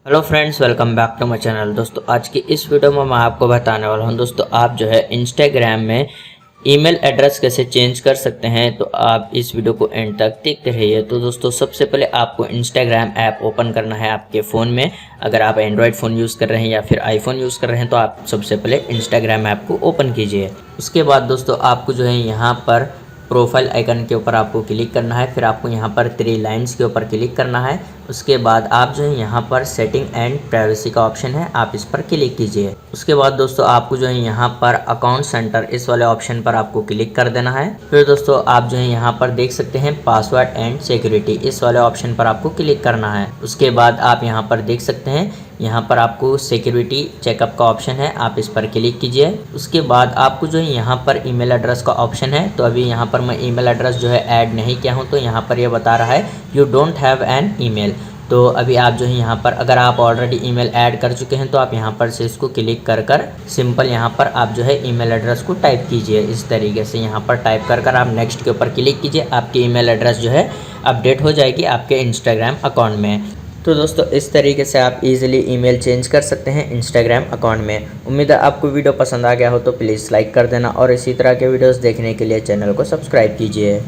Hello friends, welcome back to my channel. दोस्तों आज की इस वीडियो में मैं आपको बताने वाला हूं दोस्तों, आप जो है इंस्टाग्राम में ईमेल एड्रेस कैसे चेंज कर सकते हैं। तो आप इस वीडियो को एंड तक देखते रहिए। तो दोस्तों सबसे पहले आपको इंस्टाग्राम ऐप ओपन करना है आपके फ़ोन में। अगर आप एंड्रॉयड फ़ोन यूज़ कर रहे हैं या फिर आईफोन यूज़ कर रहे हैं तो आप सबसे पहले इंस्टाग्राम ऐप को ओपन कीजिए। उसके बाद दोस्तों आपको जो है यहाँ पर प्रोफाइल आइकन के ऊपर आपको क्लिक करना है। फिर आपको यहाँ पर 3 लाइन्स के ऊपर क्लिक करना है। उसके बाद आप जो है यहाँ पर सेटिंग एंड प्राइवेसी का ऑप्शन है, आप इस पर क्लिक कीजिए। उसके बाद दोस्तों आपको जो है यहाँ पर अकाउंट सेंटर इस वाले ऑप्शन पर आपको क्लिक कर देना है। फिर दोस्तों आप जो है यहाँ पर देख सकते हैं पासवर्ड एंड सिक्योरिटी, इस वाले ऑप्शन पर आपको क्लिक करना है। उसके बाद आप यहाँ पर देख सकते हैं यहाँ पर आपको सिक्योरिटी चेकअप का ऑप्शन है, आप इस पर क्लिक कीजिए। उसके बाद आपको जो है यहाँ पर ईमेल एड्रेस का ऑप्शन है। तो अभी यहाँ पर मैं ईमेल एड्रेस जो है ऐड नहीं किया हूँ, तो यहाँ पर ये बता रहा है you don't have an email. तो अभी आप जो है यहाँ पर अगर आप ऑलरेडी ईमेल ऐड कर चुके हैं तो आप यहाँ पर से इसको क्लिक कर सिंपल यहाँ पर आप जो है ईमेल एड्रेस को टाइप कीजिए। इस तरीके से यहाँ पर टाइप कर आप नेक्स्ट के ऊपर क्लिक कीजिए। आपकी ईमेल एड्रेस जो है अपडेट हो जाएगी आपके इंस्टाग्राम अकाउंट में। तो दोस्तों इस तरीके से आप इजीली ईमेल चेंज कर सकते हैं इंस्टाग्राम अकाउंट में। उम्मीद है आपको वीडियो पसंद आ गया हो तो प्लीज़ लाइक कर देना और इसी तरह के वीडियोस देखने के लिए चैनल को सब्सक्राइब कीजिए।